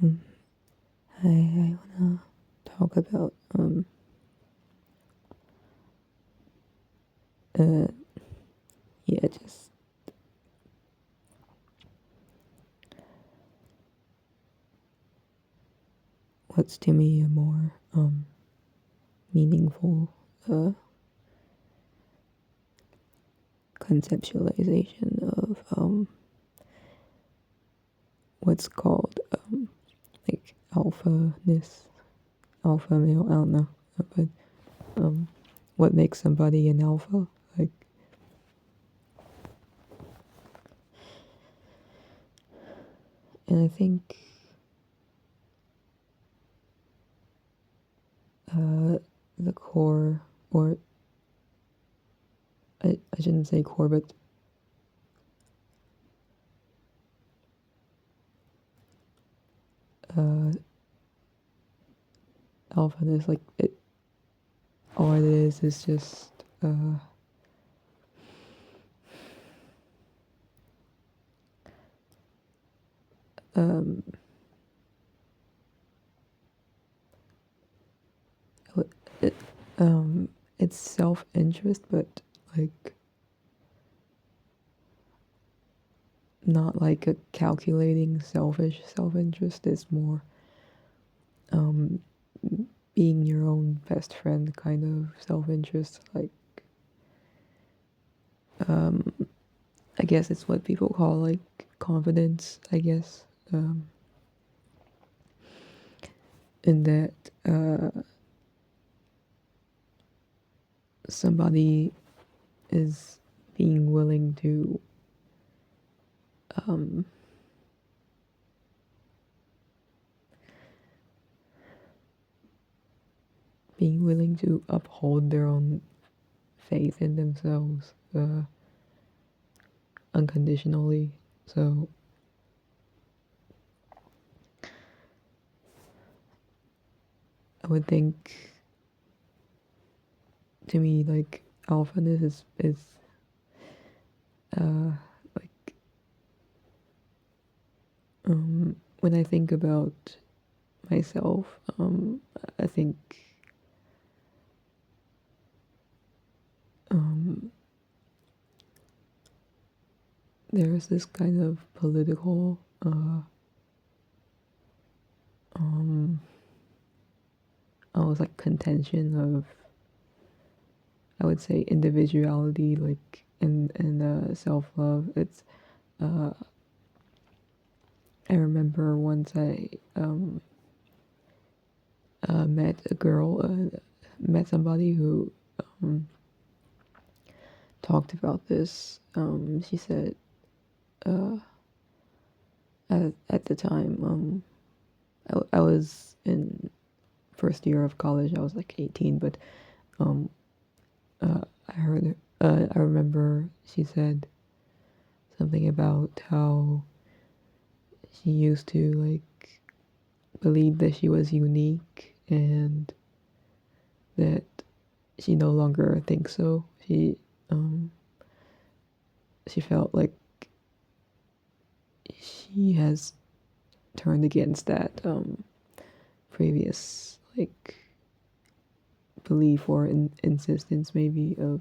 Um, I wanna talk about uh yeah, just what's to me a more meaningful conceptualization of what's called like alphaness, alpha male. I don't know, but what makes somebody an alpha? Like, and I think the core, or I shouldn't say core, but alphaness, like it, all it is just um it, it's self-interest, but like not like a calculating selfish self-interest. It's more being your own best friend kind of self-interest. Like I guess it's what people call like confidence, I guess. In that somebody is being willing to uphold their own faith in themselves unconditionally. So I would think, to me, like alphaness is like when I think about myself, I think there's this kind of political almost like contention of, I would say, individuality, like and self love. It's I remember once I met somebody who talked about this. She said at the time, I was in first year of college. I was like 18, but I remember she said something about how she used to like believe that she was unique and that she no longer thinks so. She felt like she has turned against that previous like belief or insistence maybe of,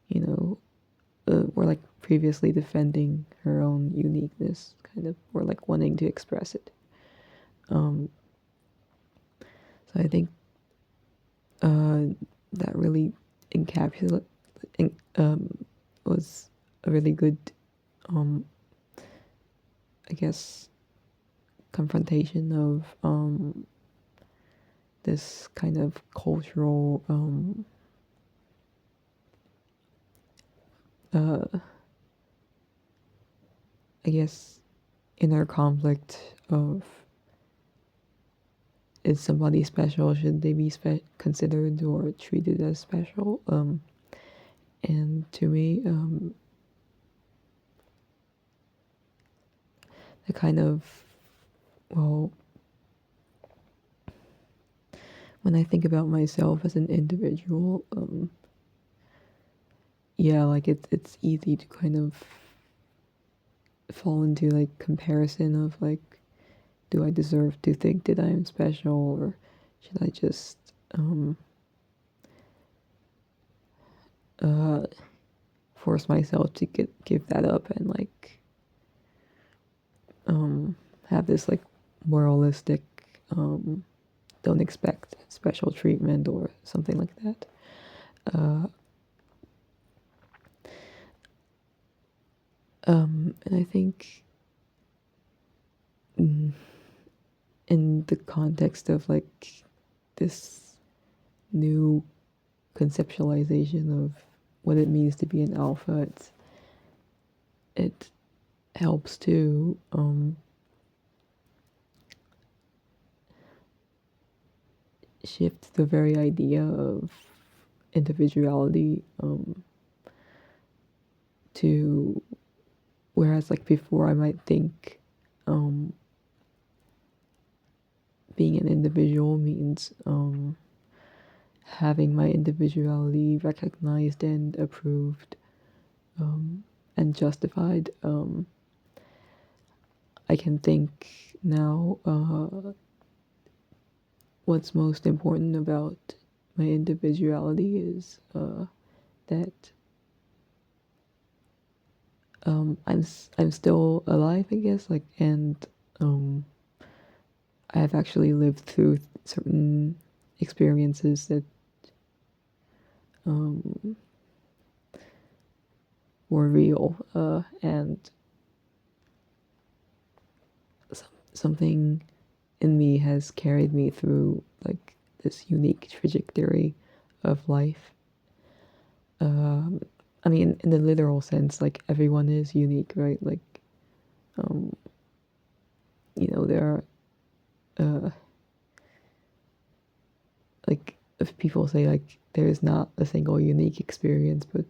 you know, or like previously defending her own uniqueness, kind of, or like wanting to express it. So I think that really encapsulate was a really good, I guess, confrontation of this kind of cultural I guess inner conflict of, is somebody special? Should they be considered or treated as special? And to me, the kind of, well, when I think about myself as an individual, yeah, like it's easy to kind of fall into like comparison of like, do I deserve to think that I am special, or should I just force myself to give that up and like have this like moralistic don't expect special treatment or something like that. And I think in the context of like this new conceptualization of what it means to be an alpha, it helps to shift the very idea of individuality to, whereas like before I might think being an individual means having my individuality recognized and approved and justified. I can think now what's most important about my individuality is that I'm still alive, I guess, like, and I've actually lived through certain experiences that were real, and something in me has carried me through like this unique trajectory of life. I mean, in the literal sense, like everyone is unique, right? Like, you know, there are, like, if people say like there is not a single unique experience, but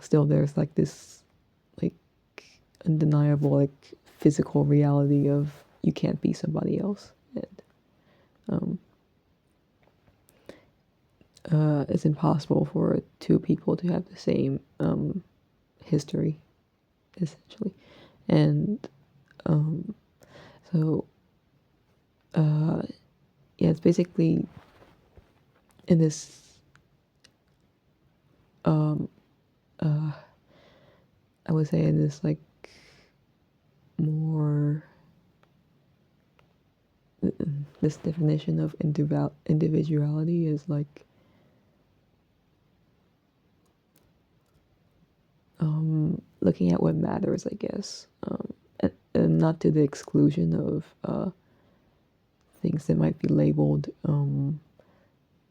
still there's like this like undeniable like physical reality of you can't be somebody else, and it's impossible for two people to have the same history, essentially, and so yeah, it's basically in this I would say in this like more this definition of individuality is like looking at what matters, I guess, and not to the exclusion of things that might be labeled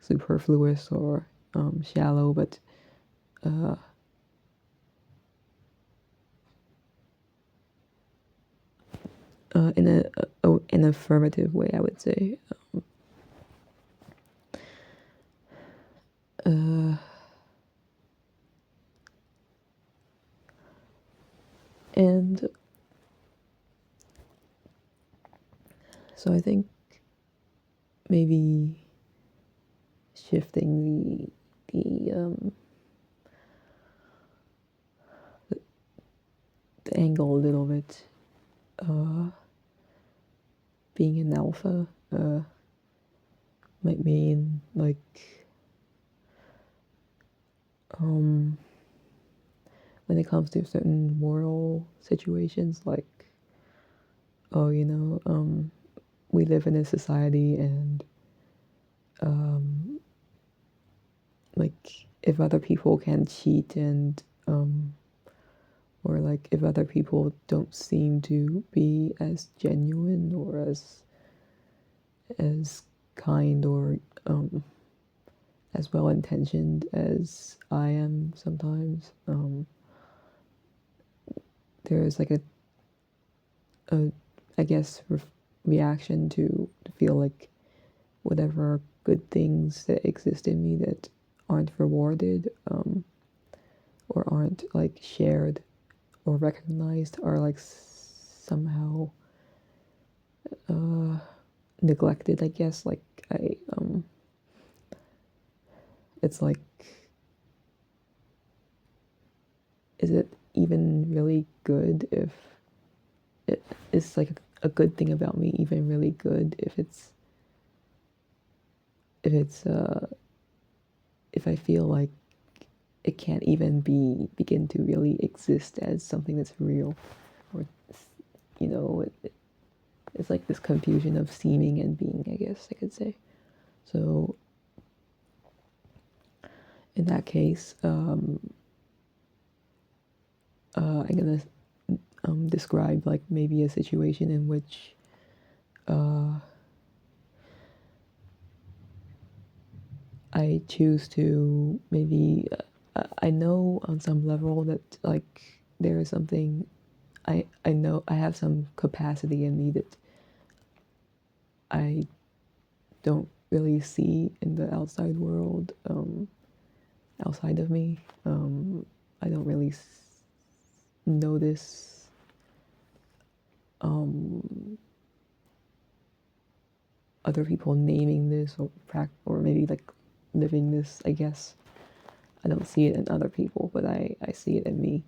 superfluous or shallow, but in an affirmative way, I would say. And so I think maybe shifting the angle a little bit, being an alpha might mean like when it comes to certain moral situations, like, oh, you know, we live in a society, and like if other people can cheat, and or like if other people don't seem to be as genuine or as kind or as well intentioned as I am sometimes, there's like a I guess reaction to feel like whatever good things that exist in me that aren't rewarded or aren't like shared or recognized are like somehow neglected, I guess. Like it's like, is it even really good if it's like a good thing about me even really good if it's if I feel like it can't even begin to really exist as something that's real, or you know, it's like this confusion of seeming and being, I guess I could say. So in that case, I'm gonna describe like maybe a situation in which I choose to maybe I know on some level that like there is something I know I have some capacity in me that I don't really see in the outside world, outside of me. I don't really notice other people naming this or maybe like living this, I guess. I don't see it in other people, but I see it in me.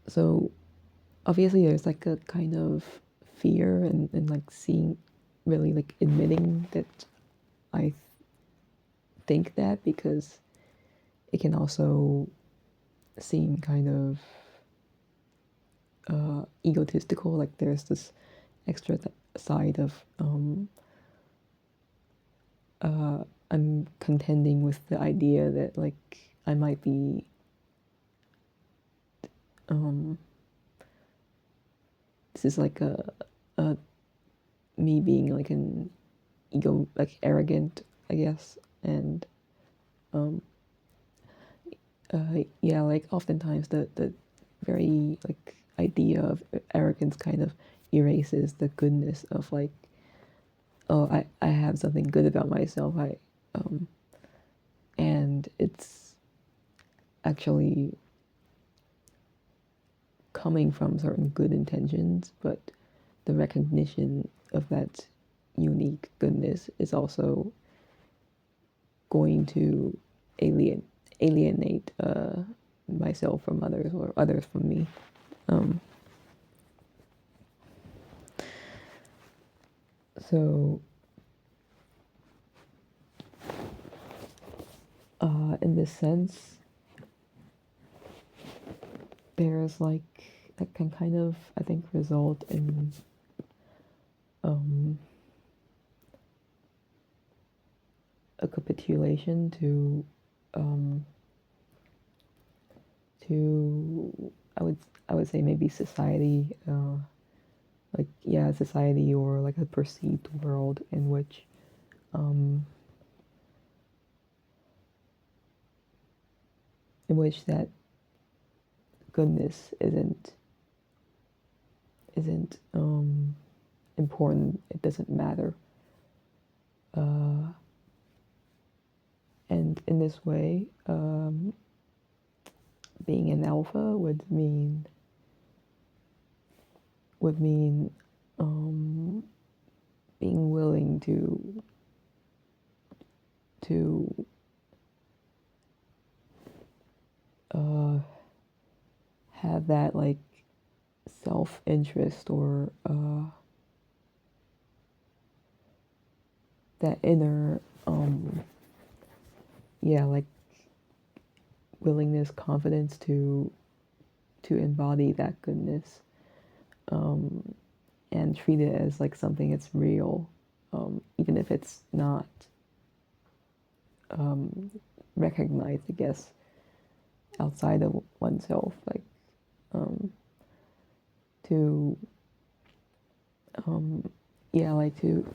So obviously there's like a kind of fear and like seeing really like admitting that I think that, because it can also seem kind of egotistical, like there's this extra side of I'm contending with the idea that like I might be this is like a me being like an ego, like arrogant, I guess. And yeah, like oftentimes the very like idea of arrogance kind of erases the goodness of like, oh, I have something good about myself. And it's actually coming from certain good intentions, but the recognition of that unique goodness is also going to alienate myself from others or others from me. So in this sense, there's like that can kind of, I think, result in a capitulation to I would say maybe society, like yeah, society or like a perceived world in which that goodness isn't important. It doesn't matter. And in this way, being an alpha would mean being willing to have that like self-interest or that inner yeah, like willingness, confidence to embody that goodness, and treat it as like something that's real, even if it's not recognized, I guess, outside of oneself. Like to yeah, like to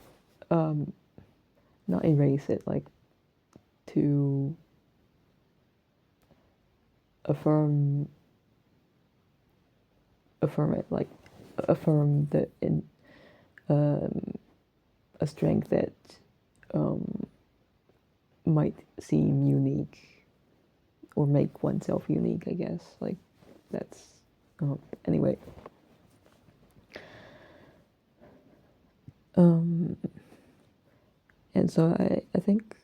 not erase it, like to affirm it, like affirm the in a strength that might seem unique or make oneself unique, I guess. Like that's anyway. And so I think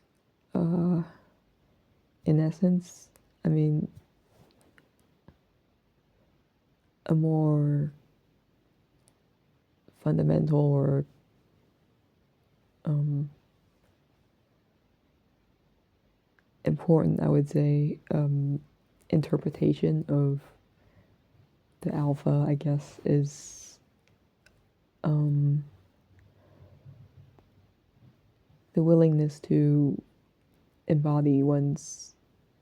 in essence, I mean, a more fundamental or important, I would say, interpretation of the alpha, I guess, is the willingness to embody one's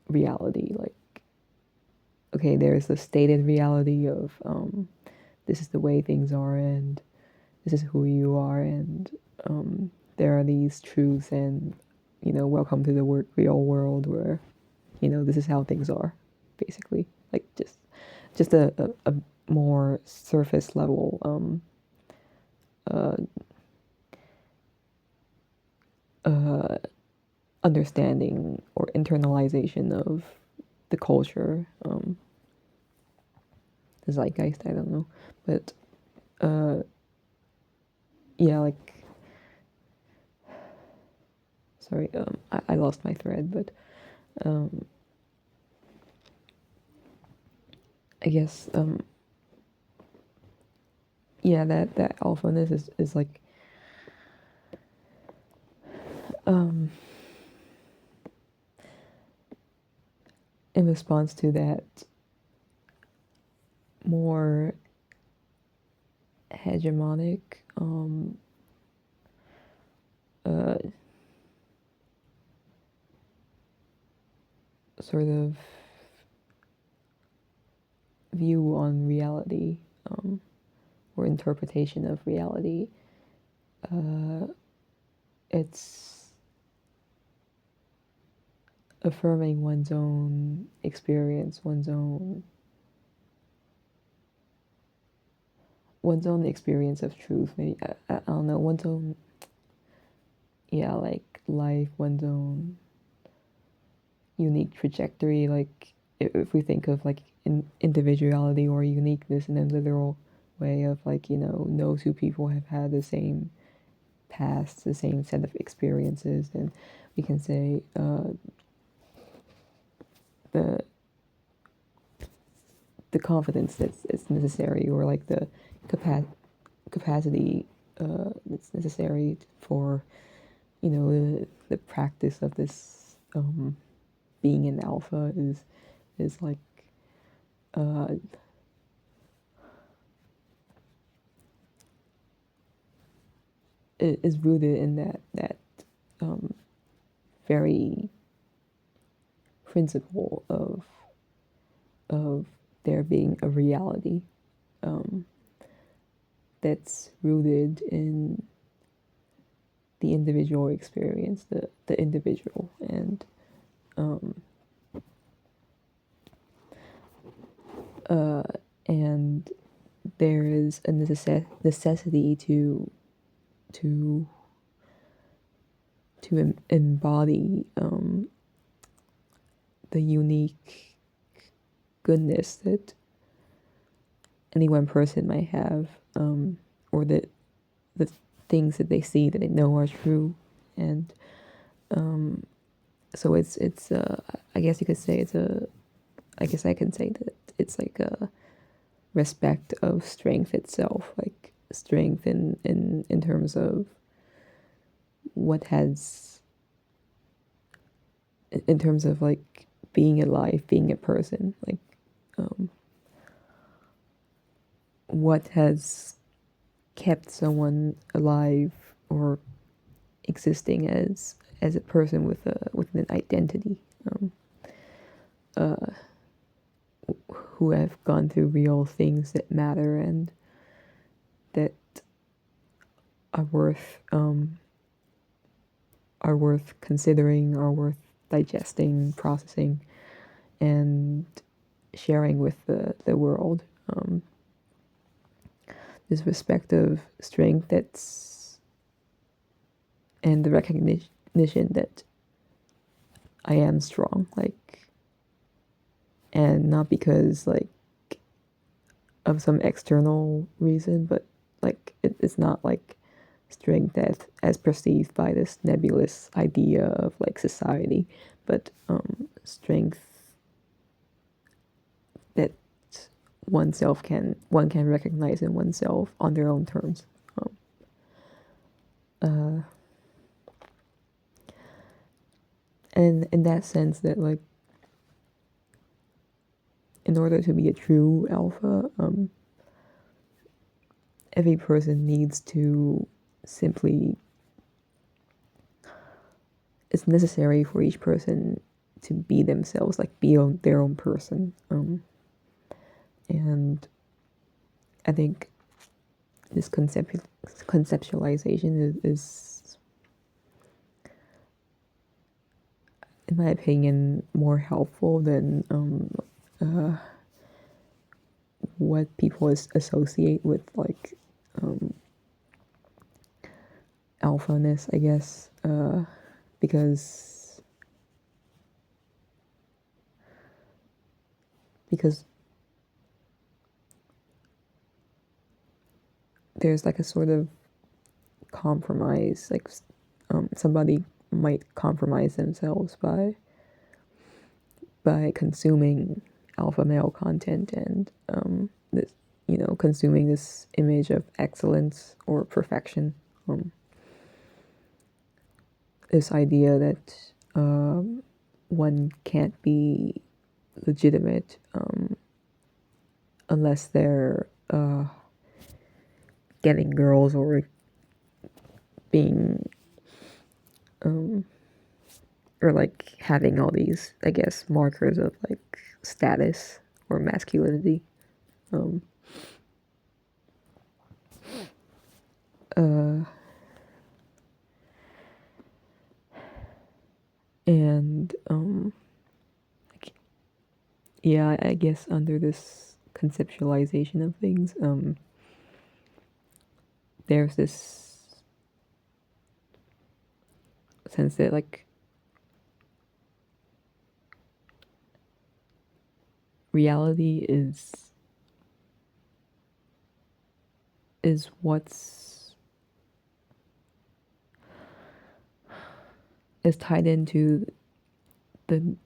reality. Like, okay, there's the stated reality of this is the way things are, and this is who you are, and there are these truths, and welcome to the real world where this is how things are, basically. Like just a more surface level uh, understanding or internalization of the culture, the zeitgeist. I don't know, but yeah, like sorry, I lost my thread, but I guess yeah, that alphaness is like in response to that more hegemonic sort of view on reality, or interpretation of reality. It's affirming one's own experience, one's own experience of truth. Maybe I don't know, one's own, yeah, like life, one's own unique trajectory. Like if we think of like individuality or uniqueness in a literal way of like no two people have had the same past, the same set of experiences, then we can say the confidence that's necessary, or like the capacity that's necessary for the practice of this being an alpha is like is rooted in that very principle of there being a reality that's rooted in the individual experience, the individual, and and there is a necessity to embody the unique goodness that any one person might have, or the things that they see that they know are true, and so it's I guess you could say I guess I can say that it's like a respect of strength itself, like strength in terms of what has, in terms of like being alive, being a person, like what has kept someone alive or existing as a person with an identity, who have gone through real things that matter and that are worth considering, are worth digesting, processing, and sharing with the world. This respective strength that's, and the recognition that I am strong, like, and not because like of some external reason, but like it's not like strength as perceived by this nebulous idea of like society, but strength that one can recognize in oneself on their own terms. Uh, and in that sense, that like in order to be a true alpha, every person needs to simply. It's necessary for each person to be themselves, like be their own person. And I think this conceptualization is, in my opinion, more helpful than what people associate with like alphaness, I guess, because there's like a sort of compromise, like somebody might compromise themselves by consuming alpha male content and this, consuming this image of excellence or perfection. This idea that one can't be legitimate unless they're getting girls or being or like having all these, I guess, markers of like status or masculinity. And yeah, I guess under this conceptualization of things, there's this sense that like reality is what's is tied into the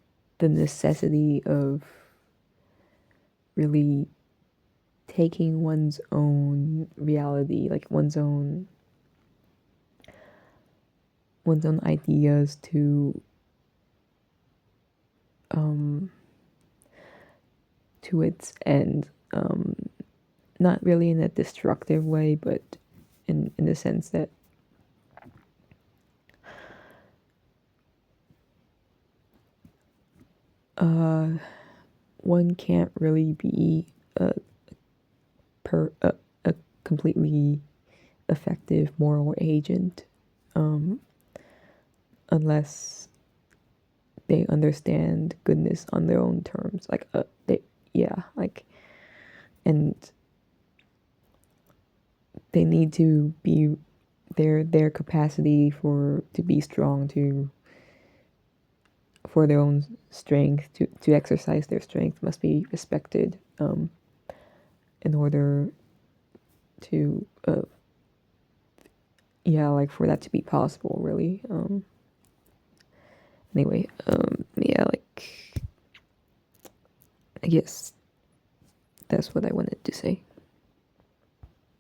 necessity of really taking one's own reality, like one's own ideas to its end, not really in a destructive way, but in the sense that one can't really be a completely effective moral agent unless they understand goodness on their own terms. Like and they need to be their capacity to be strong, for their own strength, to exercise their strength must be respected in order to like for that to be possible, really. Anyway, like I guess that's what I wanted to say.